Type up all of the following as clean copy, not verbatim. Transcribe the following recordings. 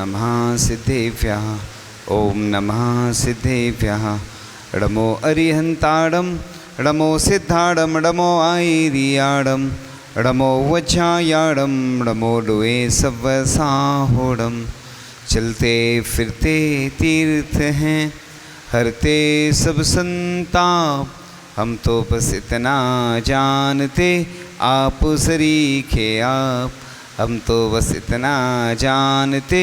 नमः सिद्धेभ्यः ओम नमः सिद्धेभ्यः। णमो अरिहन्ताडं णमो सिद्धाडं णमो आयरियाडं णमो वज्रायाडं णमो डुए सवसाहोडं। चलते फिरते तीर्थ हैं हरते सब संताप, हम तो बस इतना जानते आप सरीखे आप, हम तो बस इतना जानते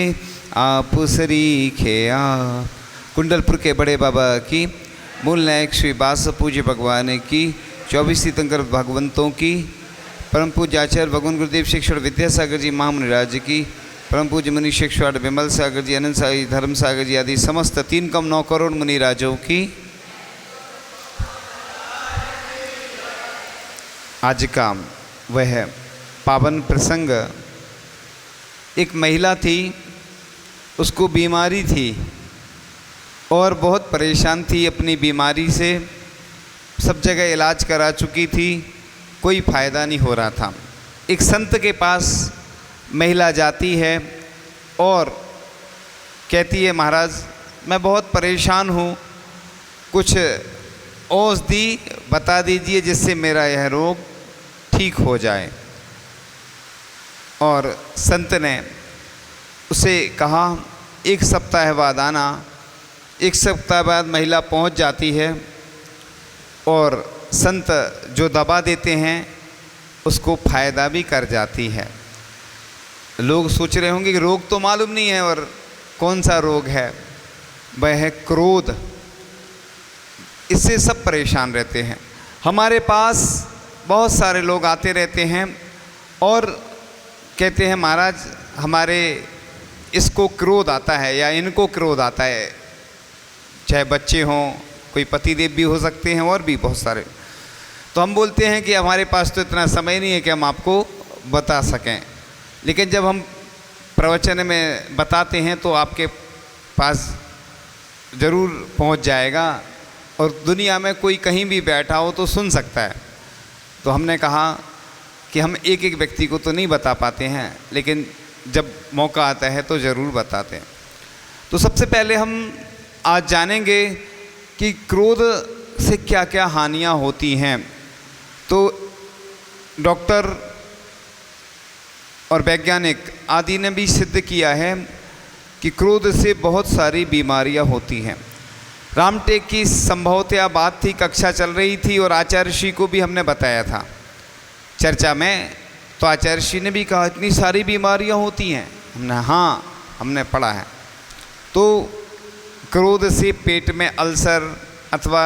आप सरीखे आप। कुंडलपुर के बड़े बाबा की, मूल नायक श्री बास पूज्य भगवान की, 24 तीर्थंकर भगवंतों की, परम पूज्य आचार्य भगवान गुरुदेव शिक्षण विद्यासागर जी महामुनिराज की, परम पूज्य मुनि शिक्षण विमल सागर जी, अनंत सागर जी, धर्म सागर जी आदि समस्त 3,9 करोड़ मुनिराजों की। आज का वह पावन प्रसंग, एक महिला थी, उसको बीमारी थी और बहुत परेशान थी अपनी बीमारी से, सब जगह इलाज करा चुकी थी, कोई फ़ायदा नहीं हो रहा था। एक संत के पास महिला जाती है और कहती है, महाराज मैं बहुत परेशान हूँ, कुछ औषधि बता दीजिए जिससे मेरा यह रोग ठीक हो जाए। और संत ने उसे कहा 1 सप्ताह बाद आना। 1 सप्ताह बाद महिला पहुंच जाती है और संत जो दवा देते हैं उसको फ़ायदा भी कर जाती है। लोग सोच रहे होंगे कि रोग तो मालूम नहीं है, और कौन सा रोग है? वह है क्रोध। इससे सब परेशान रहते हैं। हमारे पास बहुत सारे लोग आते रहते हैं और कहते हैं, महाराज हमारे इसको क्रोध आता है या इनको क्रोध आता है, चाहे बच्चे हों, कोई पतिदेव भी हो सकते हैं और भी बहुत सारे। तो हम बोलते हैं कि हमारे पास तो इतना समय नहीं है कि हम आपको बता सकें, लेकिन जब हम प्रवचन में बताते हैं तो आपके पास ज़रूर पहुंच जाएगा, और दुनिया में कोई कहीं भी बैठा हो तो सुन सकता है। तो हमने कहा कि हम एक एक व्यक्ति को तो नहीं बता पाते हैं, लेकिन जब मौका आता है तो ज़रूर बताते हैं। तो सबसे पहले हम आज जानेंगे कि क्रोध से क्या क्या हानियां होती हैं। तो डॉक्टर और वैज्ञानिक आदि ने भी सिद्ध किया है कि क्रोध से बहुत सारी बीमारियां होती हैं। रामटेक की संभवतया बात थी, कक्षा चल रही थी और आचार्य श्री को भी हमने बताया था चर्चा में। तो आचार्य श्री ने भी कहा इतनी सारी बीमारियां होती हैं। हमने हाँ, हमने पढ़ा है। तो क्रोध से पेट में अल्सर अथवा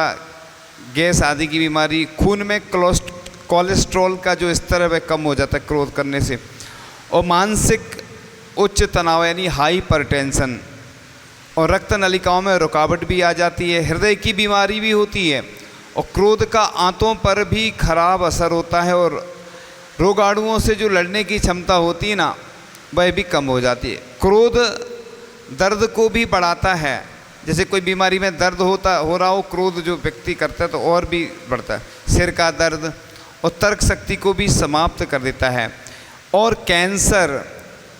गैस आदि की बीमारी, खून में कोलेस्ट्रॉल का जो स्तर है वह कम हो जाता है क्रोध करने से, और मानसिक उच्च तनाव यानी हाइपरटेंशन, और रक्त नलिकाओं में रुकावट भी आ जाती है। हृदय की बीमारी भी होती है, और क्रोध का आंतों पर भी खराब असर होता है, और रोगाणुओं से जो लड़ने की क्षमता होती है ना, वह भी कम हो जाती है। क्रोध दर्द को भी बढ़ाता है। जैसे कोई बीमारी में दर्द हो रहा हो, क्रोध जो व्यक्ति करता है तो और भी बढ़ता है। सिर का दर्द और तर्क शक्ति को भी समाप्त कर देता है। और कैंसर,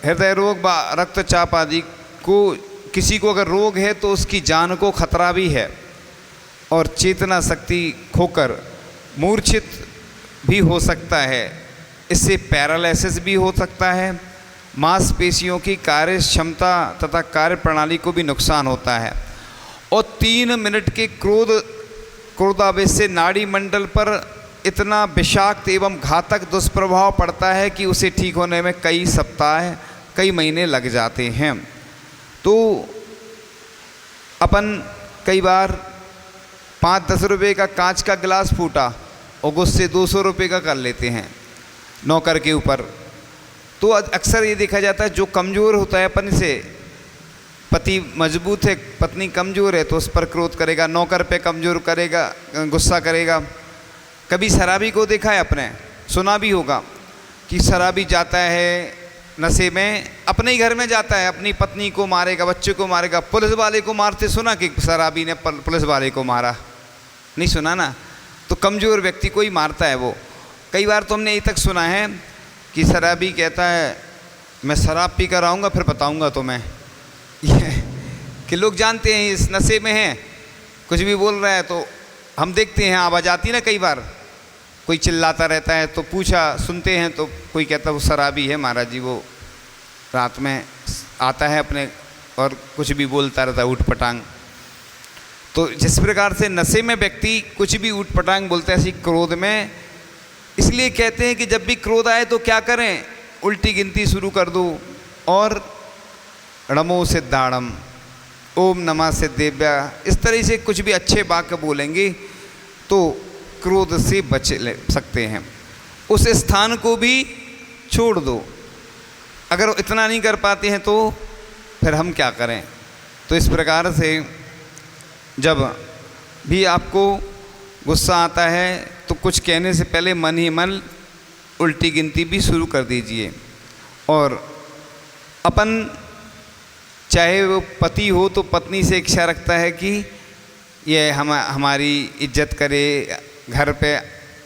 हृदय रोग, रक्तचाप आदि को किसी को अगर रोग है तो उसकी जान को खतरा भी है, और चेतना शक्ति खोकर मूर्छित भी हो सकता है। इससे पैरालिसिस भी हो सकता है। मांसपेशियों की कार्य क्षमता तथा कार्य प्रणाली को भी नुकसान होता है। और 3 मिनट के क्रोधावेश से नाड़ी मंडल पर इतना विषाक्त एवं घातक दुष्प्रभाव पड़ता है कि उसे ठीक होने में कई सप्ताह, कई महीने लग जाते हैं। तो अपन कई बार 5-10 रुपये का कांच का गिलास फूटा और गुस्से 200 रुपये का कर लेते हैं नौकर के ऊपर। तो अक्सर ये देखा जाता है जो कमज़ोर होता है अपन से, पति मजबूत है, पत्नी कमज़ोर है, तो उस पर क्रोध करेगा, नौकर पे कमज़ोर करेगा, गुस्सा करेगा। कभी शराबी को देखा है आपने, सुना भी होगा कि शराबी जाता है नशे में, अपने ही घर में जाता है, अपनी पत्नी को मारेगा, बच्चे को मारेगा। पुलिस वाले को मारते सुना कि शराबी ने पुलिस वाले को मारा? नहीं सुना ना। तो कमज़ोर व्यक्ति को ही मारता है वो। कई बार तो हमने ये तक सुना है कि शराबी कहता है मैं शराब पी कर आऊँगा फिर बताऊँगा तुम्हें, ये कि लोग जानते हैं इस नशे में हैं, कुछ भी बोल रहा है तो हम देखते हैं आवाज़ आती ना, कई बार कोई चिल्लाता रहता है तो पूछा सुनते हैं तो कोई कहता वो शराबी है महाराज जी, वो रात में आता है अपने और कुछ भी बोलता रहता है ऊट पटांग। तो जिस प्रकार से नशे में व्यक्ति कुछ भी ऊट पटांग बोलता है, ऐसी क्रोध में, इसलिए कहते हैं कि जब भी क्रोध आए तो क्या करें, उल्टी गिनती शुरू कर दो और णमो सिद्धाणम, ओम नमः सिद्धेभ्य, इस तरह से कुछ भी अच्छे वाक्य बोलेंगे तो क्रोध से बच सकते हैं। उस स्थान को भी छोड़ दो। अगर इतना नहीं कर पाते हैं तो फिर हम क्या करें। तो इस प्रकार से जब भी आपको गुस्सा आता है तो कुछ कहने से पहले मन ही मन उल्टी गिनती भी शुरू कर दीजिए। और अपन चाहे वो पति हो तो पत्नी से इच्छा रखता है कि ये हमारी इज्जत करे, घर पे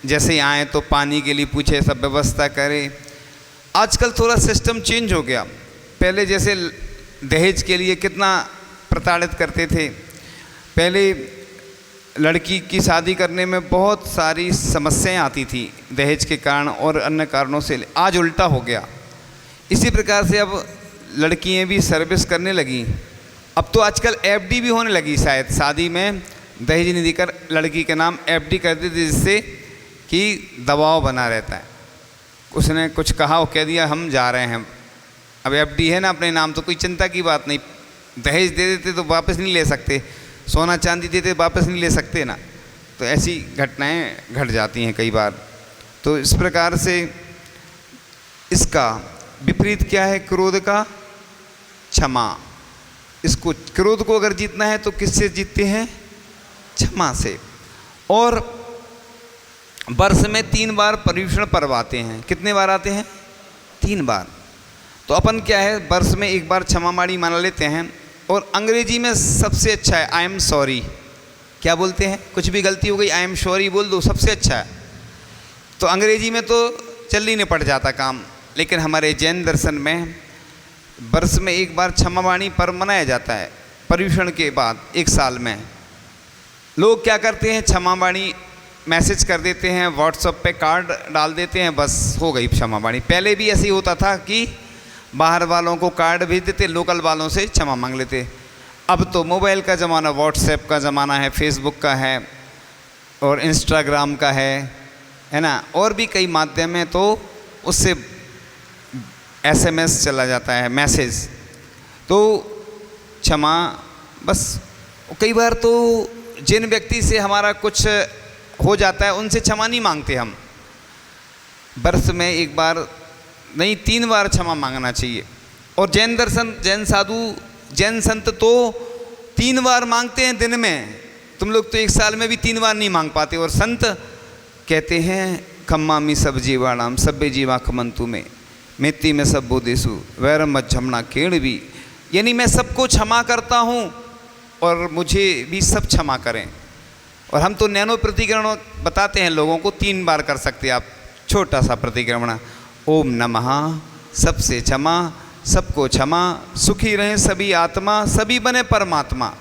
जैसे ही आए तो पानी के लिए पूछे, सब व्यवस्था करे। आजकल थोड़ा सिस्टम चेंज हो गया, पहले जैसे दहेज के लिए कितना प्रताड़ित करते थे। पहले लड़की की शादी करने में बहुत सारी समस्याएं आती थी दहेज के कारण और अन्य कारणों से, आज उल्टा हो गया। इसी प्रकार से अब लड़कियां भी सर्विस करने लगी। अब तो आजकल एफडी भी होने लगी, शायद शादी में दहेज नहीं देकर लड़की के नाम एफडी कर देती, जिससे कि दबाव बना रहता है। उसने कुछ कहा, वो कह दिया हम जा रहे हैं, अब एफडी है ना अपने नाम, तो कोई चिंता की बात नहीं। दहेज दे देते तो वापस नहीं ले सकते, सोना चांदी देते वापस नहीं ले सकते ना। तो ऐसी घटनाएं घट जाती हैं कई बार। तो इस प्रकार से इसका विपरीत क्या है, क्रोध का क्षमा। इसको क्रोध को अगर जीतना है तो किससे जीतते हैं, क्षमा से। और वर्ष में 3 बार पर्युषण पर्व आते हैं। कितने बार आते हैं, 3 बार। तो अपन क्या है, वर्ष में 1 बार क्षमा माड़ी मना लेते हैं। और अंग्रेजी में सबसे अच्छा है आई एम सॉरी। क्या बोलते हैं, कुछ भी गलती हो गई आई एम सॉरी बोल दो, सबसे अच्छा है। तो अंग्रेजी में तो जल्दी निपट जाता काम, लेकिन हमारे जैन दर्शन में वर्ष में 1 बार क्षमावाणी पर्व मनाया जाता है। पर्युषण के बाद 1 साल में लोग क्या करते हैं, क्षमावाणी मैसेज कर देते हैं, व्हाट्सएप पे कार्ड डाल देते हैं, बस हो गई क्षमावाणी। पहले भी ऐसे ही होता था कि बाहर वालों को कार्ड भेज देते, लोकल वालों से क्षमा मांग लेते। अब तो मोबाइल का ज़माना, व्हाट्सएप का ज़माना है, फेसबुक का है और इंस्टाग्राम का है ना, और भी कई माध्यम हैं। तो उससे SMS चला जाता है, मैसेज। तो क्षमा बस। कई बार तो जिन व्यक्ति से हमारा कुछ हो जाता है उनसे क्षमा नहीं मांगते हम। वर्ष में 1 बार नहीं 3 बार क्षमा मांगना चाहिए। और जैन दर्शन, जैन साधु, जैन संत तो 3 बार मांगते हैं दिन में। तुम लोग तो 1 साल में भी 3 बार नहीं मांग पाते। और संत कहते हैं खम्मामी सब जीवाणाम सभ्य जीवा खमंतु में मेती में सब बोधेसु वैरम मज्जमना केण भी, यानी मैं सबको क्षमा करता हूँ और मुझे भी सब क्षमा करें। और हम तो नैनो प्रतिक्रमण बताते हैं लोगों को, 3 बार कर सकते आप, छोटा सा प्रतिक्रमण, ओम नमः, सबसे क्षमा, सबको क्षमा, सुखी रहें सभी आत्मा, सभी बने परमात्मा।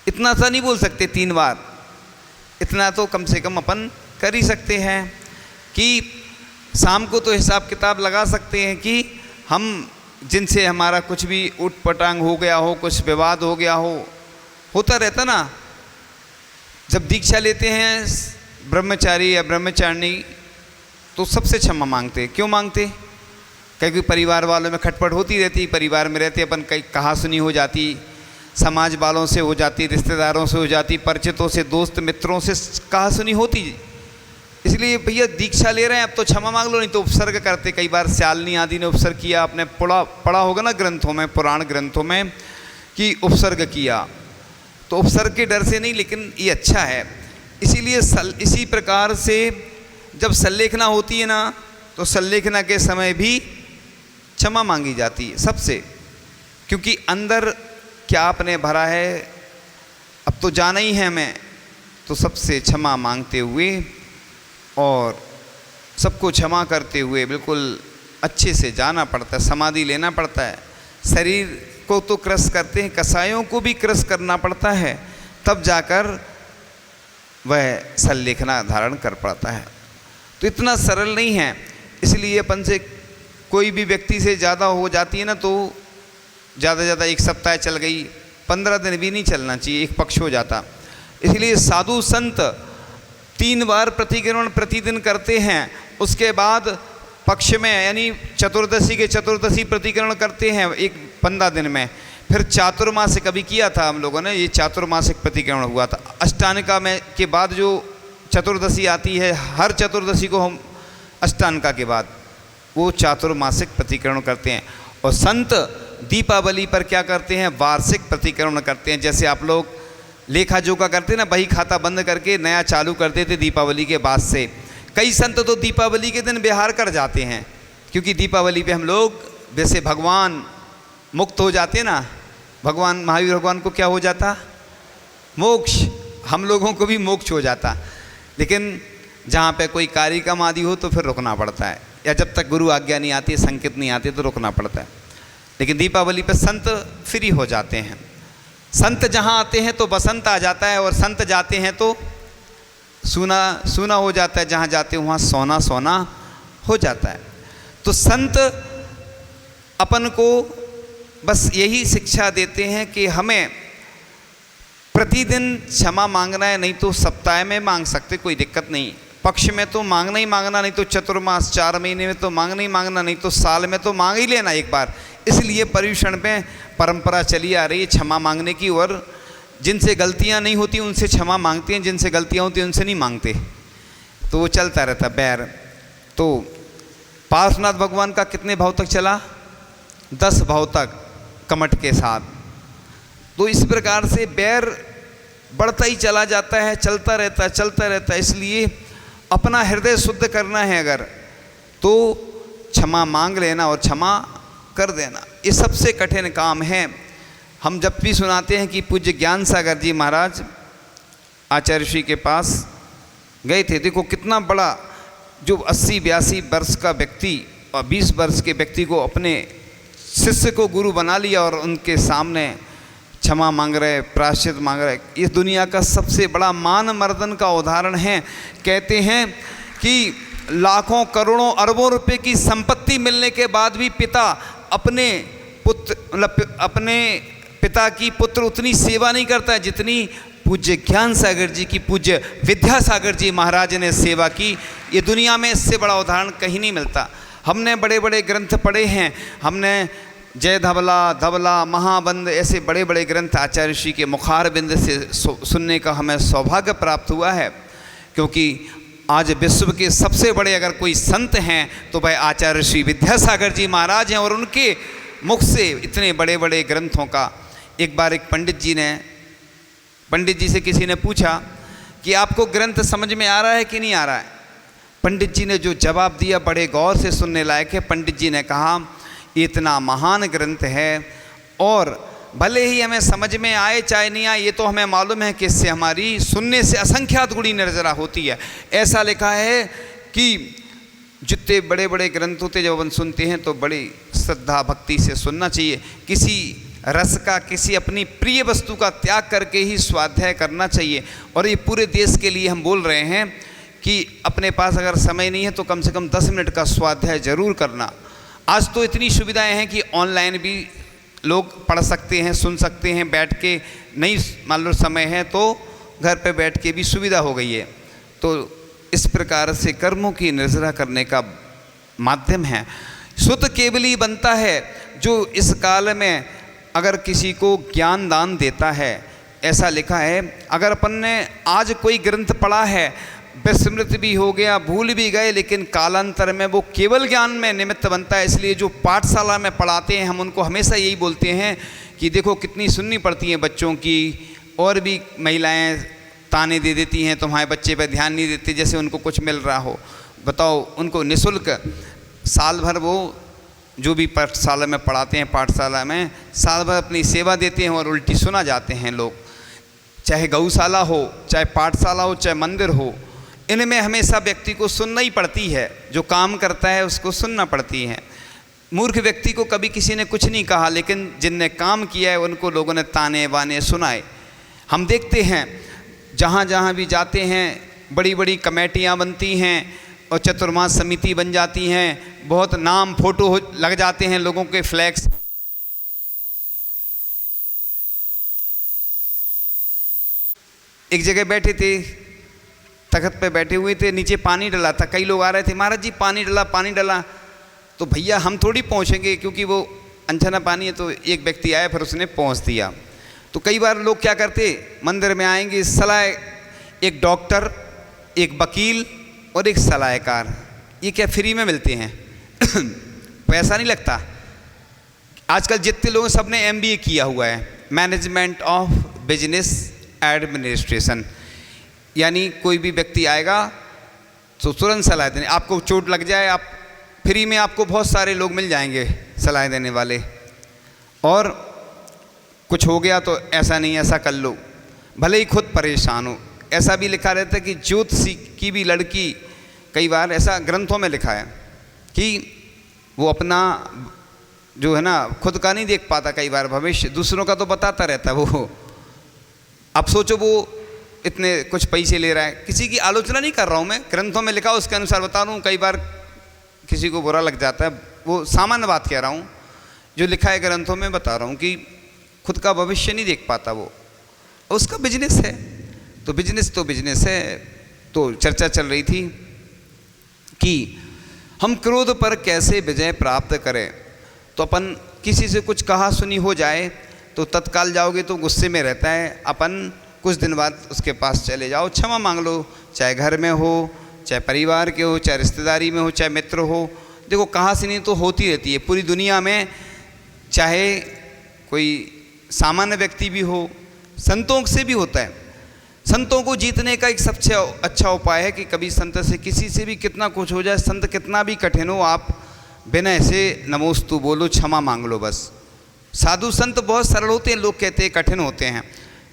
इतना सा नहीं बोल सकते 3 बार, इतना तो कम से कम अपन कर ही सकते हैं। कि शाम को तो हिसाब किताब लगा सकते हैं कि हम जिनसे हमारा कुछ भी उठ पटांग हो गया हो, कुछ विवाद हो गया हो, होता रहता ना। जब दीक्षा लेते हैं ब्रह्मचारी या ब्रह्मचारिणी तो सबसे क्षमा मांगते। क्यों मांगते, क्योंकि परिवार वालों में खटपट होती रहती, परिवार में रहते अपन कई कहा सुनी हो जाती, समाज वालों से हो जाती, रिश्तेदारों से हो जाती, परिचितों से, दोस्त मित्रों से कहा सुनी होती। इसलिए भैया दीक्षा ले रहे हैं अब तो क्षमा मांग लो, नहीं तो उपसर्ग करते। कई बार श्यालनी आदि ने उपसर्ग किया, आपने पढ़ा होगा ना ग्रंथों में, पुराण ग्रंथों में, कि उपसर्ग किया। तो उपसर्ग के डर से नहीं, लेकिन ये अच्छा है। इसीलिए इसी प्रकार से जब संलेखना होती है ना, तो संलेखना के समय भी क्षमा मांगी जाती है सबसे, क्योंकि अंदर क्या आपने भरा है अब तो जाना ही है हमें। तो सबसे क्षमा मांगते हुए और सबको क्षमा करते हुए बिल्कुल अच्छे से जाना पड़ता है, समाधि लेना पड़ता है। शरीर को तो क्रश करते हैं, कसायों को भी क्रश करना पड़ता है, तब जाकर वह सल्लेखना धारण कर पाता है। तो इतना सरल नहीं है, इसलिए अपन से कोई भी व्यक्ति से ज़्यादा हो जाती है ना, तो ज़्यादा से ज़्यादा 1 सप्ताह चल गई, 15 दिन भी नहीं चलना चाहिए, एक पक्ष हो जाता। इसलिए साधु संत 3 बार प्रतिक्रमण प्रतिदिन करते हैं, उसके बाद पक्ष में यानी चतुर्दशी के चतुर्दशी प्रतिक्रमण करते हैं एक 15 दिन में। फिर चातुर्मासिक कभी किया था हम लोगों ने, ये चातुर्मासिक प्रतिक्रमण हुआ था। अष्टानिका में के बाद जो चतुर्दशी आती है, हर चतुर्दशी को हम अष्टानिका के बाद वो चातुर्मासिक प्रतिक्रमण करते हैं। और संत दीपावली पर क्या करते हैं, वार्षिक प्रतिक्रमण करते हैं। जैसे आप लोग लेखा जोखा करते हैं ना, बही खाता बंद करके नया चालू करते थे दीपावली के बाद से। कई संत तो दीपावली के दिन विहार कर जाते हैं, क्योंकि दीपावली पे हम लोग वैसे भगवान मुक्त हो जाते ना, भगवान महावीर भगवान को क्या हो जाता, मोक्ष, हम लोगों को भी मोक्ष हो जाता। लेकिन जहाँ पे कोई कार्यक्रम आदि हो तो फिर रुकना पड़ता है, या जब तक गुरु आज्ञा नहीं आती, संकेत नहीं आते तो रुकना पड़ता है। लेकिन दीपावली पे संत फ्री हो जाते हैं। संत जहाँ आते हैं तो बसंत आ जाता है, और संत जाते हैं तो सूना सूना हो जाता है, जहाँ जाते हैं वहाँ सोना सोना हो जाता है। तो संत अपन को बस यही शिक्षा देते हैं कि हमें प्रतिदिन क्षमा मांगना है, नहीं तो सप्ताह में मांग सकते, कोई दिक्कत नहीं। पक्ष में तो मांगना ही मांगना, नहीं तो चतुर्मास 4 महीने में तो मांगना ही मांगना, नहीं तो साल में तो मांग ही लेना एक बार। इसलिए पर्युषण में परंपरा चली आ रही है क्षमा मांगने की, और जिनसे गलतियां नहीं होती उनसे क्षमा मांगते हैं, जिनसे गलतियां होती हैं उनसे नहीं मांगते, तो वो चलता रहता बैर। तो पार्श्वनाथ भगवान का कितने भाव तक चला, 10 भाव तक कमठ के साथ। तो इस प्रकार से बैर बढ़ता ही चला जाता है, चलता रहता है, चलता रहता है। इसलिए अपना हृदय शुद्ध करना है अगर, तो क्षमा मांग लेना और क्षमा कर देना, ये सबसे कठिन काम है। हम जब भी सुनाते हैं कि पूज्य ज्ञान सागर जी महाराज आचार्य श्री के पास गए थे, देखो कितना बड़ा, जो 80-82 वर्ष का व्यक्ति और 20 वर्ष के व्यक्ति को अपने शिष्य को गुरु बना लिया, और उनके सामने क्षमा मांग रहे, प्रायश्चित मांग रहे। इस दुनिया का सबसे बड़ा मान मर्दन का उदाहरण है। कहते हैं कि लाखों करोड़ों अरबों रुपए की संपत्ति मिलने के बाद भी पिता अपने पुत्र, मतलब अपने पिता की पुत्र उतनी सेवा नहीं करता है जितनी पूज्य ज्ञान सागर जी की, पूज्य विद्यासागर जी महाराज ने सेवा की। ये दुनिया में इससे बड़ा उदाहरण कहीं नहीं मिलता। हमने बड़े बड़े ग्रंथ पढ़े हैं, हमने जय धवला, धवला, महाबंद, ऐसे बड़े बड़े ग्रंथ आचार्य श्री के मुखार बिंद से सुनने का हमें सौभाग्य प्राप्त हुआ है। क्योंकि आज विश्व के सबसे बड़े अगर कोई संत हैं तो वह आचार्य श्री विद्यासागर जी महाराज हैं, और उनके मुख से इतने बड़े बड़े ग्रंथों का। एक बार एक पंडित जी से किसी ने पूछा कि आपको ग्रंथ समझ में आ रहा है कि नहीं आ रहा है। पंडित जी ने जो जवाब दिया बड़े गौर से सुनने लायक है। पंडित जी ने कहा, इतना महान ग्रंथ है, और भले ही हमें समझ में आए चाहे नहीं आए, ये तो हमें मालूम है कि इससे हमारी सुनने से असंख्यात गुणी निर्जरा होती है। ऐसा लिखा है कि जितने बड़े बड़े ग्रंथ होते जब अपन सुनते हैं तो बड़ी श्रद्धा भक्ति से सुनना चाहिए। किसी रस का, किसी अपनी प्रिय वस्तु का त्याग करके ही स्वाध्याय करना चाहिए। और ये पूरे देश के लिए हम बोल रहे हैं कि अपने पास अगर समय नहीं है तो कम से कम 10 मिनट का स्वाध्याय जरूर करना। आज तो इतनी सुविधाएं हैं कि ऑनलाइन भी लोग पढ़ सकते हैं, सुन सकते हैं बैठ के। नहीं मान लो समय है तो घर पे बैठ के भी सुविधा हो गई है। तो इस प्रकार से कर्मों की निर्जरा करने का माध्यम है। सुत केवली बनता है जो इस काल में अगर किसी को ज्ञान दान देता है। ऐसा लिखा है, अगर अपन ने आज कोई ग्रंथ पढ़ा है, विस्मृत भी हो गया, भूल भी गए, लेकिन कालांतर में वो केवल ज्ञान में निमित्त बनता है। इसलिए जो पाठशाला में पढ़ाते हैं हम उनको हमेशा यही बोलते हैं कि देखो कितनी सुननी पड़ती हैं बच्चों की। और भी महिलाएं ताने दे देती हैं, तुम्हारे बच्चे पर ध्यान नहीं देते, जैसे उनको कुछ मिल रहा हो। बताओ, उनको निःशुल्क साल भर वो जो भी पाठशाला में पढ़ाते हैं, पाठशाला में साल भर अपनी सेवा देते हैं, और उल्टी सुना जाते हैं लोग। चाहे गौशाला हो, चाहे पाठशाला हो, चाहे मंदिर हो, इनमें हमेशा व्यक्ति को सुनना ही पड़ती है। जो काम करता है उसको सुनना पड़ती है। मूर्ख व्यक्ति को कभी किसी ने कुछ नहीं कहा, लेकिन जिनने काम किया है उनको लोगों ने ताने बाने सुनाए। हम देखते हैं जहाँ जहाँ भी जाते हैं बड़ी बड़ी कमेटियाँ बनती हैं और चतुर्मास समिति बन जाती हैं, बहुत नाम फोटो लग जाते हैं लोगों के फ्लैक्स। एक जगह बैठे थे, तख्त पे बैठे हुए थे, नीचे पानी डला था, कई लोग आ रहे थे, महाराज जी पानी डला पानी डला। तो भैया हम थोड़ी पहुँचेंगे क्योंकि वो अनछना पानी है, तो एक व्यक्ति आया फिर उसने पहुँच दिया। तो कई बार लोग क्या करते, मंदिर में आएंगे सलाह, एक डॉक्टर, एक वकील और एक सलाहकार, ये क्या फ्री में मिलते हैं? पैसा नहीं लगता। आजकल जितने लोग सब ने MBA किया हुआ है, मैनेजमेंट ऑफ बिजनेस एडमिनिस्ट्रेशन, यानी कोई भी व्यक्ति आएगा तो तुरंत सलाह देने, आपको चोट लग जाए आप फ्री में, आपको बहुत सारे लोग मिल जाएंगे सलाह देने वाले। और कुछ हो गया तो ऐसा नहीं ऐसा कर लो, भले ही खुद परेशान हो। ऐसा भी लिखा रहता है कि ज्योतिषी की भी लड़की, कई बार ऐसा ग्रंथों में लिखा है कि वो अपना जो है ना खुद का नहीं देख पाता, कई बार भविष्य दूसरों का तो बताता रहता है वो। अब सोचो वो इतने कुछ पैसे ले रहा है, किसी की आलोचना नहीं कर रहा हूँ मैं, ग्रंथों में लिखा उसके अनुसार बता रहा हूँ। कई बार किसी को बुरा लग जाता है, वो सामान्य बात कह रहा हूँ, जो लिखा है ग्रंथों में बता रहा हूँ कि खुद का भविष्य नहीं देख पाता वो, उसका बिजनेस है तो बिजनेस है। तो चर्चा चल रही थी कि हम क्रोध पर कैसे विजय प्राप्त करें। तो अपन किसी से कुछ कहा सुनी हो जाए तो तत्काल जाओगे तो गुस्से में रहता है, अपन कुछ दिन बाद उसके पास चले जाओ, क्षमा मांग लो, चाहे घर में हो, चाहे परिवार के हो, चाहे रिश्तेदारी में हो, चाहे मित्र हो। देखो कहाँ से नहीं तो होती रहती है पूरी दुनिया में, चाहे कोई सामान्य व्यक्ति भी हो, संतों से भी होता है। संतों को जीतने का एक सबसे अच्छा उपाय है कि कभी संत से किसी से भी कितना कुछ हो जाए, संत कितना भी कठिन हो, आप बिना ऐसे नमोस्तु बोलो, क्षमा मांग लो बस। साधु संत बहुत सरल होते हैं, लोग कहते हैं कठिन होते हैं।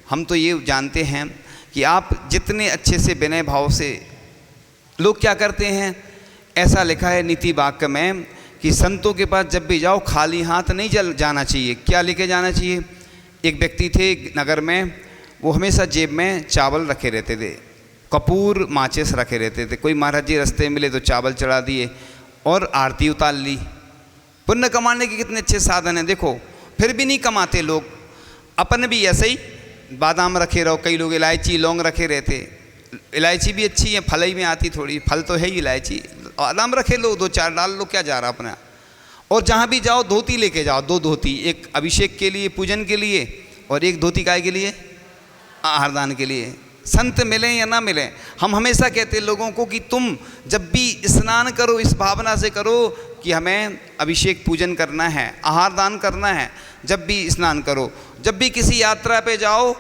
हम तो ये जानते हैं कि आप जितने अच्छे से विनय भाव से, लोग क्या करते हैं, ऐसा लिखा है नीति वाक्य में कि संतों के पास जब भी जाओ खाली हाथ नहीं जाना चाहिए। क्या लेके जाना चाहिए? एक व्यक्ति थे नगर में, वो हमेशा जेब में चावल रखे रहते थे, कपूर माचिस रखे रहते थे। कोई महाराज जी रास्ते मिले तो चावल चढ़ा दिए और आरती उतार ली। पुण्य कमाने के कितने अच्छे साधन हैं देखो, फिर भी नहीं कमाते लोग। अपन भी ऐसे ही बादाम रखे रहो, कई लोग इलायची लौंग रखे रहते। इलायची भी अच्छी है, फल ही में आती थोड़ी, फल तो है ही इलायची, बादाम रखे लो, 2-4 डाल लो, क्या जा रहा अपना। और जहाँ भी जाओ धोती लेके जाओ, 2 धोती, एक अभिषेक के लिए पूजन के लिए और एक धोती काय के लिए, आहारदान के लिए। संत मिलें या ना मिलें, हम हमेशा कहते हैं लोगों को कि तुम जब भी स्नान करो इस भावना से करो कि हमें अभिषेक पूजन करना है, आहार दान करना है। जब भी स्नान करो, जब भी किसी यात्रा पे जाओ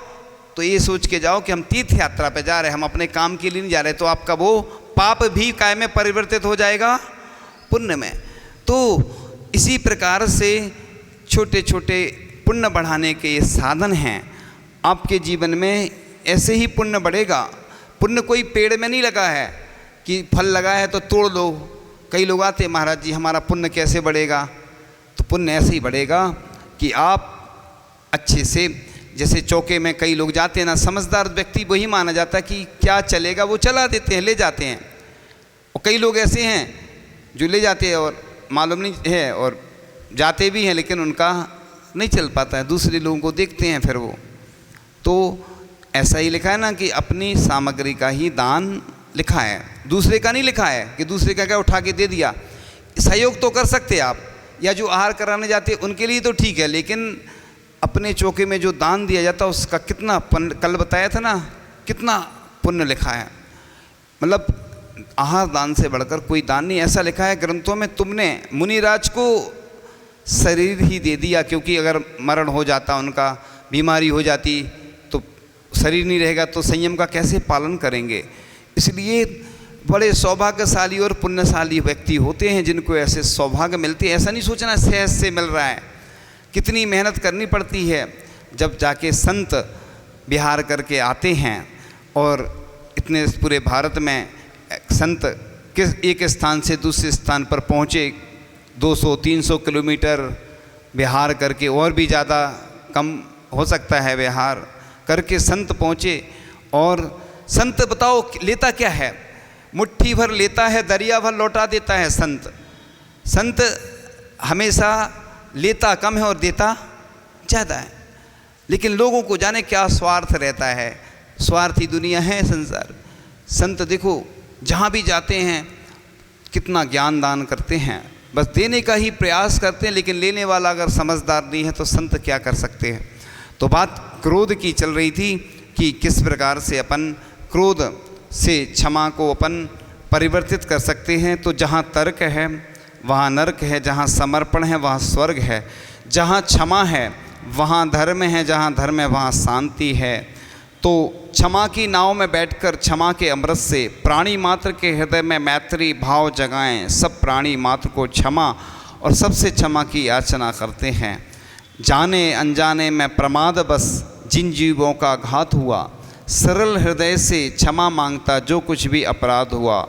तो ये सोच के जाओ कि हम तीर्थ यात्रा पे जा रहे हैं, हम अपने काम के लिए नहीं जा रहे। तो आपका वो पाप भी काय में परिवर्तित हो जाएगा, पुण्य में। तो इसी प्रकार से छोटे छोटे पुण्य बढ़ाने के ये साधन हैं। आपके जीवन में ऐसे ही पुण्य बढ़ेगा। पुण्य कोई पेड़ में नहीं लगा है कि फल लगा है तो तोड़ लो। कई लोग आते हैं, महाराज जी हमारा पुण्य कैसे बढ़ेगा? तो पुण्य ऐसे ही बढ़ेगा कि आप अच्छे से, जैसे चौके में कई लोग जाते हैं ना, समझदार व्यक्ति वही माना जाता है कि क्या चलेगा वो चला देते हैं, ले जाते हैं। और कई लोग ऐसे हैं जो ले जाते हैं और मालूम नहीं है और जाते भी हैं लेकिन उनका नहीं चल पाता है, दूसरे लोगों को देखते हैं फिर वो। तो ऐसा ही लिखा है ना कि अपनी सामग्री का ही दान लिखा है, दूसरे का नहीं लिखा है कि दूसरे का क्या उठा के दे दिया। सहयोग तो कर सकते आप, या जो आहार कराने जाते हैं उनके लिए तो ठीक है, लेकिन अपने चौके में जो दान दिया जाता है उसका कितना, कल बताया था ना, कितना पुण्य लिखा है। मतलब आहार दान से बढ़कर कोई दान नहीं। ऐसा लिखा है ग्रंथों में, तुमने मुनिराज को शरीर ही दे दिया, क्योंकि अगर मरण हो जाता, उनका बीमारी हो जाती तो शरीर नहीं रहेगा तो संयम का कैसे पालन करेंगे। इसलिए बड़े सौभाग्यशाली और पुण्यशाली व्यक्ति होते हैं जिनको ऐसे सौभाग्य मिलते हैं। ऐसा नहीं सोचना सहज से मिल रहा है, कितनी मेहनत करनी पड़ती है। जब जाके संत विहार करके आते हैं और इतने पूरे भारत में संत किस एक स्थान से दूसरे स्थान पर पहुँचे, 200-300 किलोमीटर विहार करके, और भी ज़्यादा कम हो सकता है विहार करके संत पहुँचे। और संत बताओ लेता क्या है? मुट्ठी भर लेता है, दरिया भर लौटा देता है संत। संत हमेशा लेता कम है और देता ज़्यादा है। लेकिन लोगों को जाने क्या स्वार्थ रहता है, स्वार्थी दुनिया है संसार। संत देखो जहाँ भी जाते हैं कितना ज्ञान दान करते हैं, बस देने का ही प्रयास करते हैं, लेकिन लेने वाला अगर समझदार नहीं है तो संत क्या कर सकते हैं। तो बात क्रोध की चल रही थी कि किस प्रकार से अपन क्रोध से क्षमा को अपन परिवर्तित कर सकते हैं। तो जहाँ तर्क है वहाँ नरक है, जहाँ समर्पण है वहाँ स्वर्ग है, जहाँ क्षमा है वहाँ धर्म है, जहाँ धर्म है वहाँ शांति है। तो क्षमा की नाव में बैठकर क्षमा के अमृत से प्राणी मात्र के हृदय में मैत्री भाव जगाएं। सब प्राणी मात्र को क्षमा और सबसे क्षमा की याचना करते हैं। जाने अनजाने में प्रमाद बस जिन जीवों का घात हुआ, सरल हृदय से क्षमा मांगता जो कुछ भी अपराध हुआ।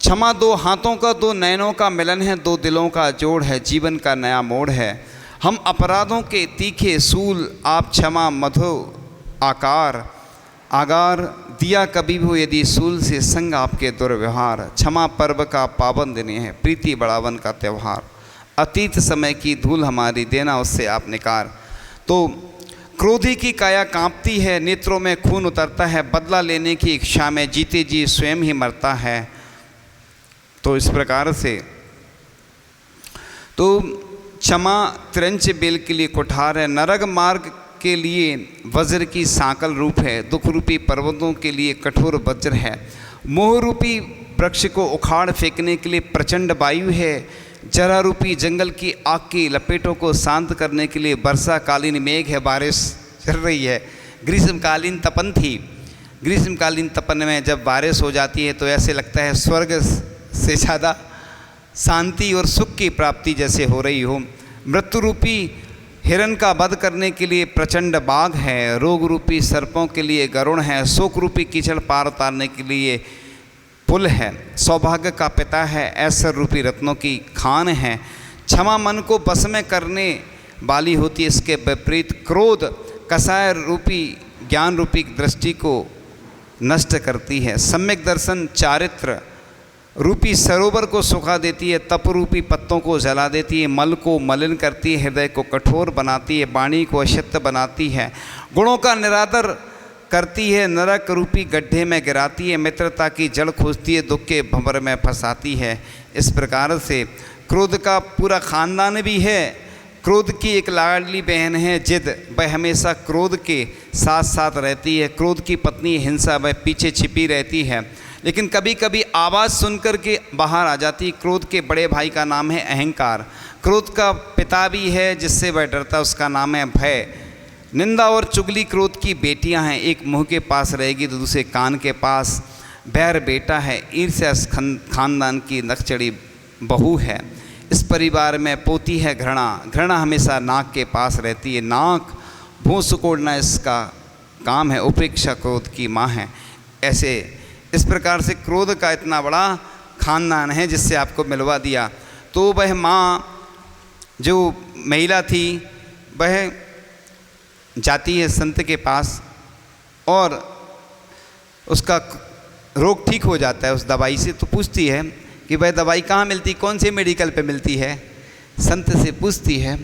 क्षमा दो हाथों का, दो नयनों का मिलन है, दो दिलों का जोड़ है, जीवन का नया मोड़ है। हम अपराधों के तीखे सूल, आप क्षमा मधु आकार आगार दिया कभी भी यदि सूल से संग आपके दुर्व्यवहार। क्षमा पर्व का पावन दिन है, प्रीति बढ़ावन का त्यौहार। अतीत समय की धूल हमारी देना उससे आप निकार। तो क्रोधी की काया कांपती है, नेत्रों में खून उतरता है, बदला लेने की इच्छा में जीते जी स्वयं ही मरता है। तो इस प्रकार से तो क्षमा तिरंच बेल के लिए कुठार है, नरक मार्ग के लिए वज्र की सांकल रूप है, दुख रूपी पर्वतों के लिए कठोर वज्र है, मोह रूपी वृक्ष को उखाड़ फेंकने के लिए प्रचंड वायु है, जरा रूपी जंगल की आग की लपेटों को शांत करने के लिए वर्षाकालीन मेघ है, बारिश चल रही है। ग्रीष्मकालीन तपन थी, ग्रीष्मकालीन तपन में जब बारिश हो जाती है तो ऐसे लगता है स्वर्ग से ज़्यादा शांति और सुख की प्राप्ति जैसे हो रही हो। मृत्यु रूपी हिरण का वध करने के लिए प्रचंड बाघ है, रोग रूपी सर्पों के लिए गरुण है, शोक रूपी कीचड़ पार उतारने के लिए पुल है, सौभाग्य का पिता है, ऐश्वर्य रूपी रत्नों की खान है। क्षमा मन को बस में करने वाली होती है, इसके विपरीत क्रोध कषाय रूपी ज्ञान रूपी दृष्टि को नष्ट करती है। सम्यक दर्शन चारित्र रूपी सरोवर को सुखा देती है, तप रूपी पत्तों को जला देती है, मल को मलिन करती है, हृदय को कठोर बनाती है, वाणी को अशक्त बनाती है, गुणों का निरादर करती है, नरक रूपी गड्ढे में गिराती है, मित्रता की जड़ खोजती है, दुख के भंवर में फंसाती है। इस प्रकार से क्रोध का पूरा खानदान भी है। क्रोध की एक लाडली बहन है जिद, वह हमेशा क्रोध के साथ साथ रहती है। क्रोध की पत्नी हिंसा, वह पीछे छिपी रहती है, लेकिन कभी कभी आवाज़ सुनकर के बाहर आ जाती। क्रोध के बड़े भाई का नाम है अहंकार। क्रोध का पिता भी है जिससे वह डरता, उसका नाम है भय। निंदा और चुगली क्रोध की बेटियां हैं, एक मुंह के पास रहेगी तो दूसरे कान के पास। बैर बेटा है, ईर्ष्या खानदान की नकचड़ी बहू है। इस परिवार में पोती है घृणा, घृणा हमेशा नाक के पास रहती है, नाक भूस कोड़ना इसका काम है। उपेक्षा क्रोध की माँ है। ऐसे इस प्रकार से क्रोध का इतना बड़ा खानदान है जिससे आपको मिलवा दिया। तो वह माँ जो महिला थी वह जाती है संत के पास और उसका रोग ठीक हो जाता है उस दवाई से। तो पूछती है कि वह दवाई कहाँ मिलती, कौन से मेडिकल पे मिलती है। संत से पूछती है,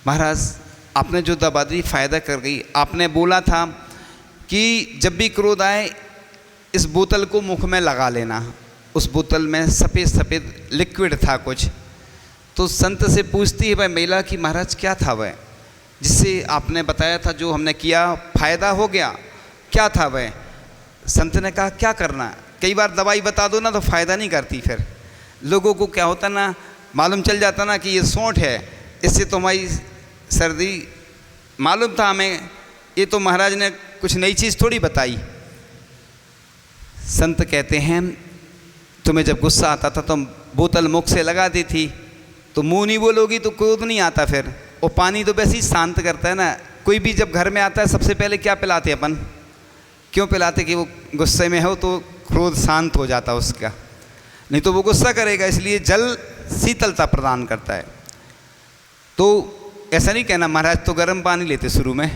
महाराज आपने जो दवा दी फ़ायदा कर गई, आपने बोला था कि जब भी क्रोध आए इस बोतल को मुख में लगा लेना। उस बोतल में सफ़ेद सफ़ेद लिक्विड था कुछ। तो संत से पूछती है वह महिला कि महाराज क्या था वह जिससे आपने बताया था, जो हमने किया फ़ायदा हो गया, क्या था वह। संत ने कहा क्या करना, कई बार दवाई बता दो ना तो फ़ायदा नहीं करती। फिर लोगों को क्या होता ना, मालूम चल जाता ना कि ये सोंठ है, इससे तो हमारी सर्दी मालूम था हमें, ये तो महाराज ने कुछ नई चीज़ थोड़ी बताई। संत कहते हैं तुम्हें जब गुस्सा आता था तो बोतल मुख से लगा दी थी, तो मुंह नहीं बोलोगी तो क्रोध नहीं आता। फिर वो पानी तो वैसे ही शांत करता है ना। कोई भी जब घर में आता है सबसे पहले क्या पिलाते अपन, क्यों पिलाते कि वो गुस्से में हो तो क्रोध शांत हो जाता उसका, नहीं तो वो गुस्सा करेगा। इसलिए जल शीतलता प्रदान करता है। तो ऐसा नहीं कहना महाराज तो गर्म पानी लेते शुरू में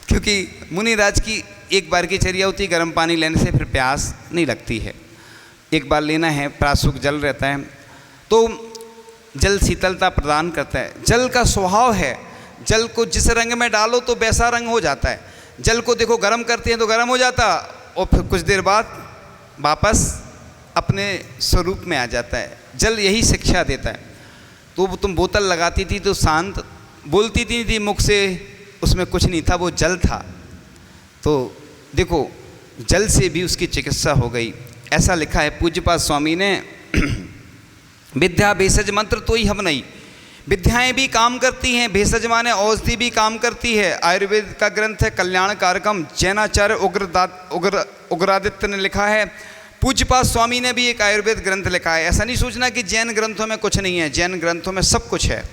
क्योंकि मुनिराज की एक बार की चर्या होती है, गर्म पानी लेने से फिर प्यास नहीं लगती है, एक बार लेना है, प्रासूक जल रहता है। तो जल शीतलता प्रदान करता है। जल का स्वभाव है, जल को जिस रंग में डालो तो वैसा रंग हो जाता है। जल को देखो गर्म करते हैं तो गर्म हो जाता और फिर कुछ देर बाद वापस अपने स्वरूप में आ जाता है। जल यही शिक्षा देता है। तो तुम बोतल लगाती थी तो शांत बोलती थी मुख से, उसमें कुछ नहीं था, वो जल था। तो देखो जल से भी उसकी चिकित्सा हो गई। ऐसा लिखा है पूज्यपाद स्वामी ने, विद्या भेषज मंत्र तो ही हम नहीं, विद्याएं भी काम करती हैं, भेषज माने औषधि भी काम करती है। आयुर्वेद का ग्रंथ है कल्याण कारकम, जैनाचार्य उग्रादित्य ने लिखा है। पूज्यपाद स्वामी ने भी एक आयुर्वेद ग्रंथ लिखा है। ऐसा नहीं सोचना कि जैन ग्रंथों में कुछ नहीं है, जैन ग्रंथों में सब कुछ है।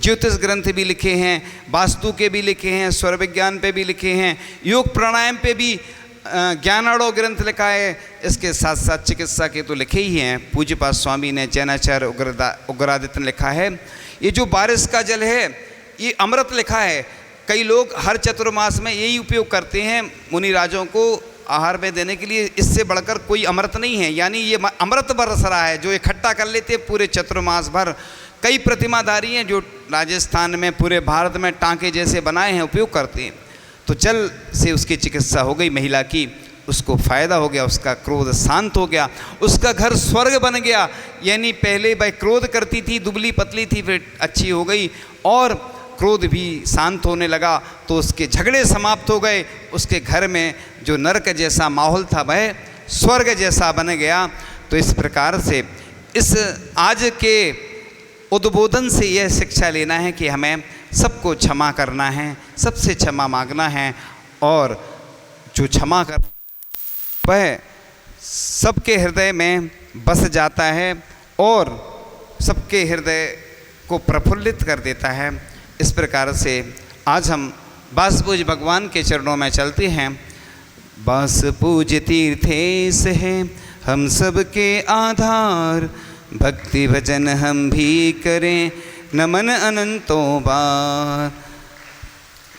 ज्योतिष ग्रंथ भी लिखे हैं, वास्तु के भी लिखे हैं, स्वर विज्ञान पे भी लिखे हैं, योग प्राणायाम पे भी ज्ञानाड़ो ग्रंथ लिखा है। इसके साथ साथ चिकित्सा के तो लिखे ही हैं। पूज्यपाद स्वामी ने, जैनाचार्य उग्रादित्य ने लिखा है। ये जो बारिश का जल है ये अमृत लिखा है। कई लोग हर चतुर्मास में यही उपयोग करते हैं मुनिराजों को आहार में देने के लिए, इससे बढ़कर कोई अमृत नहीं है। यानी ये अमृत बरस रहा है जो इकट्ठा कर लेते हैं पूरे चतुर्मास भर। कई प्रतिमाधारी हैं जो राजस्थान में, पूरे भारत में टांके जैसे बनाए हैं, उपयोग करते हैं। तो जल से उसकी चिकित्सा हो गई महिला की, उसको फ़ायदा हो गया, उसका क्रोध शांत हो गया, उसका घर स्वर्ग बन गया। यानी पहले भाई क्रोध करती थी, दुबली पतली थी, फिर अच्छी हो गई और क्रोध भी शांत होने लगा, तो उसके झगड़े समाप्त हो गए। उसके घर में जो नरक जैसा माहौल था वह स्वर्ग जैसा बन गया। तो इस प्रकार से इस आज के उद्बोधन से यह शिक्षा लेना है कि हमें सबको क्षमा करना है, सबसे क्षमा मांगना है, और जो क्षमा कर वह सबके हृदय में बस जाता है और सबके हृदय को प्रफुल्लित कर देता है। इस प्रकार से आज हम बास पूज भगवान के चरणों में चलते हैं। बास पूज तीर्थेश है हम सब के आधार, भक्ति भजन हम भी करें नमन अनंतों बार।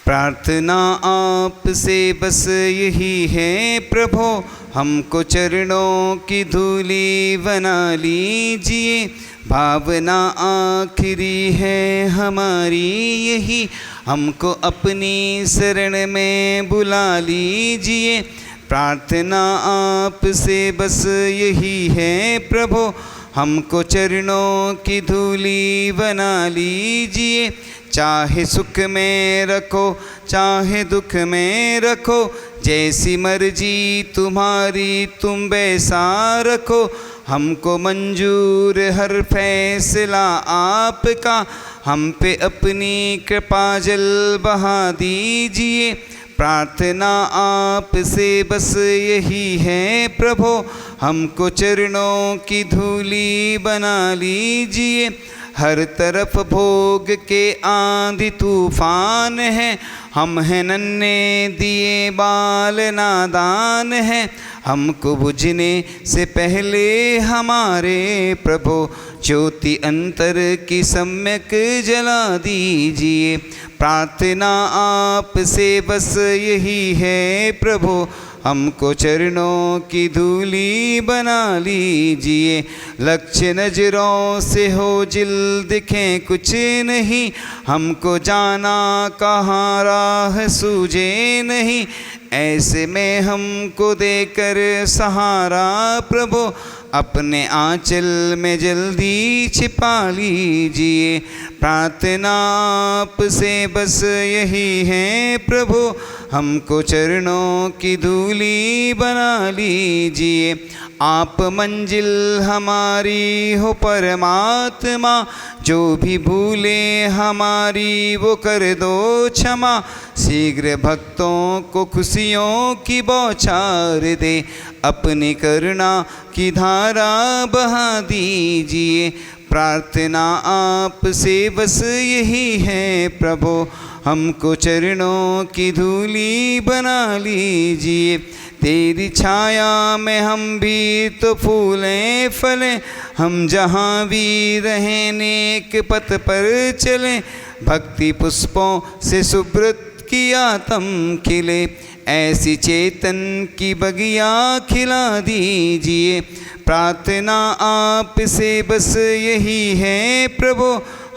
प्रार्थना आपसे बस यही है प्रभो, हमको चरणों की धूली बना लीजिए। भावना आखिरी है हमारी यही, हमको अपनी शरण में बुला लीजिए। प्रार्थना आपसे बस यही है प्रभो, हमको चरणों की धूली बना लीजिए। चाहे सुख में रखो चाहे दुख में रखो, जैसी मर्जी तुम्हारी तुम वैसा रखो। हमको मंजूर हर फैसला आपका, हम पे अपनी कृपा जल बहा दीजिए। प्रार्थना आपसे बस यही है प्रभो, हमको चरणों की धूली बना लीजिए। हर तरफ भोग के आंधी तूफान है, हम हैं नन्हे दिए बाल नादान हैं। हमको बुझने से पहले हमारे प्रभु ज्योति अंतर की सम्यक जला दीजिए। प्रार्थना आपसे बस यही है प्रभु, हमको चरणों की धूली बना लीजिए। लक्ष्य नजरों से हो जिल दिखे कुछ नहीं, हमको जाना कहाँ राह सूझे नहीं। ऐसे में हमको देकर सहारा प्रभु, अपने आंचल में जल्दी छिपा लीजिए। प्रार्थना आपसे बस यही है प्रभु, हमको चरणों की धूली बना लीजिए। आप मंजिल हमारी हो परमात्मा, जो भी भूले हमारी वो कर दो क्षमा। शीघ्र भक्तों को खुशियों की बौछार दे, अपनी करुणा की धारा बहा दीजिए। प्रार्थना आपसे बस यही है प्रभु, हमको चरणों की धूली बना लीजिए। तेरी छाया में हम भी तो फूलें फलें, हम जहाँ भी रहें नेक पथ पर चलें। भक्ति पुष्पों से सुब्रत की आत्म खिले, ऐसी चेतन की बगिया खिला दीजिए। प्रार्थना आपसे बस यही है प्रभु,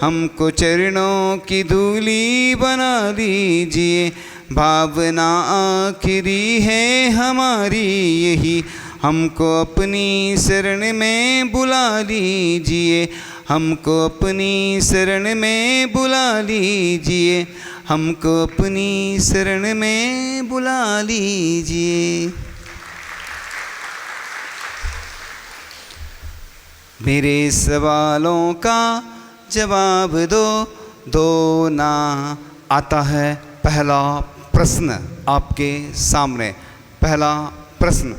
हमको चरणों की धूली बना दीजिए। भावना आखिरी है हमारी यही, हमको अपनी शरण में बुला लीजिए। हमको अपनी शरण में बुला लीजिए। हमको अपनी शरण में बुला लीजिए। मेरे सवालों का जवाब दो ना। आता है पहला प्रश्न आपके सामने। पहला प्रश्न,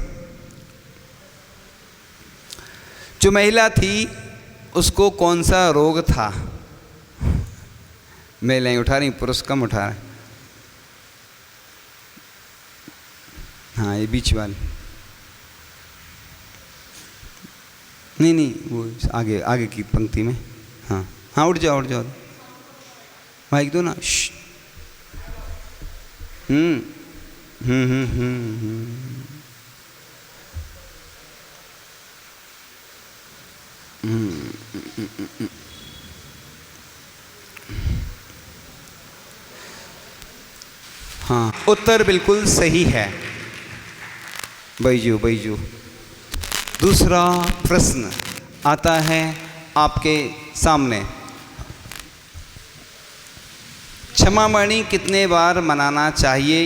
जो महिला थी उसको कौन सा रोग था? महिलाएं उठा रही, पुरुष कम उठा रहे। हाँ, ये बीच वाली नहीं, वो आगे आगे की पंक्ति में। हाँ हाँ, उठ जाओ माइक दो ना। हाँ, उत्तर बिल्कुल सही है। बैजू। दूसरा प्रश्न आता है आपके सामने। क्षमावाणी कितने बार मनाना चाहिए?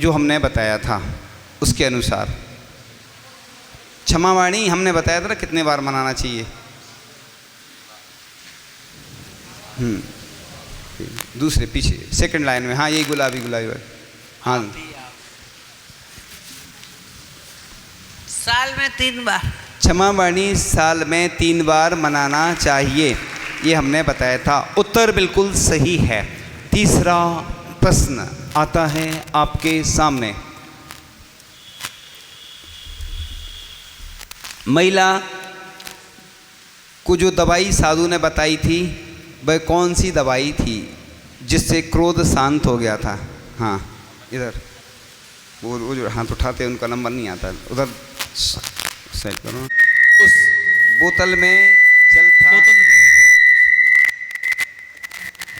जो हमने बताया था उसके अनुसार क्षमावाणी हमने बताया था ना कितने बार मनाना चाहिए। दूसरे पीछे सेकंड लाइन में। हाँ, यही गुलाबी हाँ, साल में 3 बार क्षमावाणी साल में 3 बार मनाना चाहिए, ये हमने बताया था। उत्तर बिल्कुल सही है। तीसरा प्रश्न आता है आपके सामने। महिला को जो दवाई साधु ने बताई थी वह कौन सी दवाई थी जिससे क्रोध शांत हो गया था? हाँ, इधर वो जो हाथ उठाते उनका नंबर नहीं आता, उधर सेट करो। उस बोतल में जल था।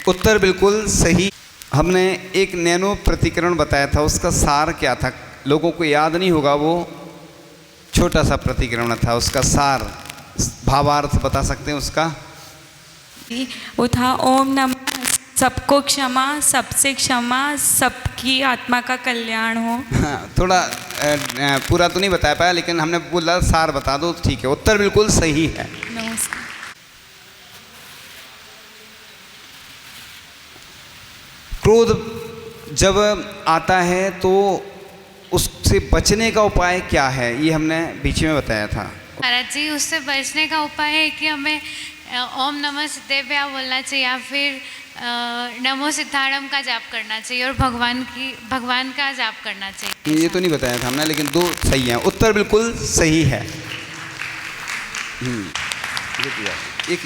उत्तर बिल्कुल सही। हमने एक नैनो प्रतिकरण बताया था, उसका सार क्या था? लोगों को याद नहीं होगा, वो छोटा सा प्रतिकरण था। उसका सार, भावार्थ बता सकते हैं उसका? वो था ओम नमः सबको क्षमा, सबसे क्षमा, सबकी आत्मा का कल्याण हो। हाँ, थोड़ा पूरा तो नहीं बता पाया, लेकिन हमने बोला सार बता दो, ठीक है। उत्तर बिल्कुल सही है। नमस्कार। क्रोध जब आता है तो उससे बचने का उपाय क्या है, ये हमने बीच में बताया था। महाराज जी, उससे बचने का उपाय है कि हमें ओम नमः सिद्धेभ्यः बोलना चाहिए या फिर नमो सिद्धाणम का जाप करना चाहिए और भगवान का जाप करना चाहिए। ये तो नहीं बताया था हमने, लेकिन 2 सही हैं। उत्तर बिल्कुल सही है। एक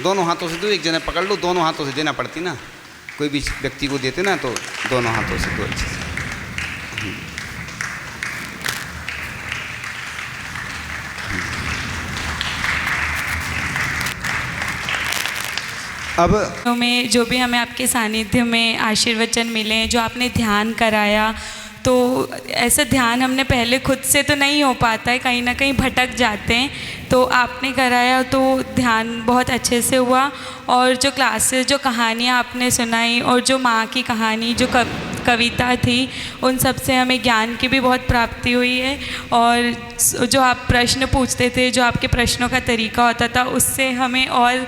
दोनों हाथों से दो, एक जने पकड़ लो, दोनों हाथों से देना पड़ती ना, कोई भी व्यक्ति को देते ना तो दोनों हाथों से दो अच्छे से। अब में जो भी हमें आपके सानिध्य में आशीर्वचन मिले, जो आपने ध्यान कराया, तो ऐसा ध्यान हमने पहले खुद से तो नहीं हो पाता है, कहीं ना कहीं भटक जाते हैं। तो आपने कराया तो ध्यान बहुत अच्छे से हुआ। और जो क्लासेस, जो कहानियाँ आपने सुनाई और जो माँ की कहानी, जो कविता थी, उन सब से हमें ज्ञान की भी बहुत प्राप्ति हुई है। और जो आप प्रश्न पूछते थे, जो आपके प्रश्नों का तरीका होता था, उससे हमें और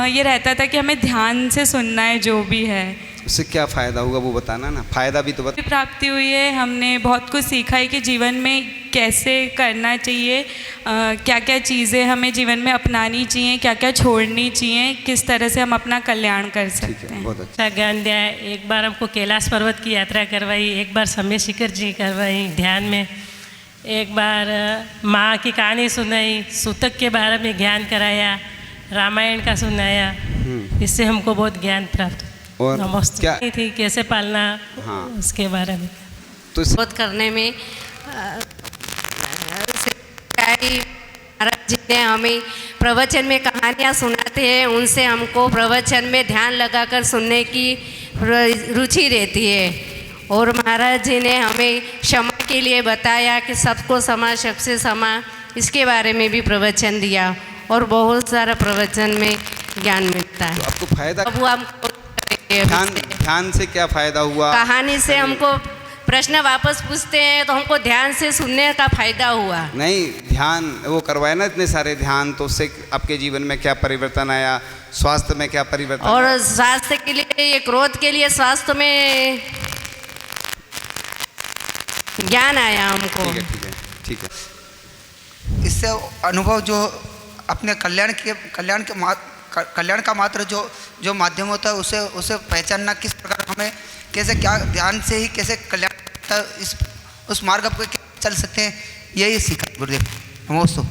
ये रहता था कि हमें ध्यान से सुनना है जो भी है। उससे क्या फ़ायदा होगा वो बताना ना, फ़ायदा भी तो बता। प्राप्ति हुई है, हमने बहुत कुछ सीखा है कि जीवन में कैसे करना चाहिए, क्या क्या चीज़ें हमें जीवन में अपनानी चाहिए, क्या क्या छोड़नी चाहिए, किस तरह से हम अपना कल्याण कर ठीक सकते है, हैं। बहुत अच्छा। अच्छा ज्ञान दिया है। एक बार हमको कैलाश पर्वत की यात्रा करवाई, एक बार समय शिखर जी करवाई ध्यान में, एक बार माँ की कहानी सुनाई, सूतक के बारे में ज्ञान कराया, रामायण का सुनाया। इससे हमको बहुत ज्ञान प्राप्त और नमस्ते क्या थी कैसे पालना, हाँ। उसके बारे में। तो बोध करने में महाराज जी ने हमें प्रवचन में कहानियाँ सुनाते हैं, उनसे हमको प्रवचन में ध्यान लगाकर सुनने की रुचि रहती है। और महाराज जी ने हमें क्षमा के लिए बताया कि सबको समा सबसे समा, इसके बारे में भी प्रवचन दिया और बहुत सारा प्रवचन में ज्ञान मिलता है। तो आपको फायदा अब वो हमको ध्यान से क्या फायदा हुआ? कहानी से हमको प्रश्न वापस पूछते हैं तो हमको ध्यान से सुनने का फायदा हुआ। नहीं, ध्यान वो करवाया ना इतने सारे ध्यान, तो उससे आपके जीवन में क्या परिवर्तन आया, स्वास्थ्य में क्या परिवर्तन और आया? स्वास्थ्य के लिए, ये क्रोध के लिए स्वास्थ्य में ज्ञान आया हमको। ठीक है, ठीक है, ठीक है। इससे अनुभव जो अपने कल्याण का मात्र जो माध्यम होता है उसे पहचानना, किस प्रकार हमें कैसे क्या ध्यान से ही कैसे कल्याण इस उस मार्ग पर चल सकते हैं, यही सीखा गुरुदेव। नमोस्तु।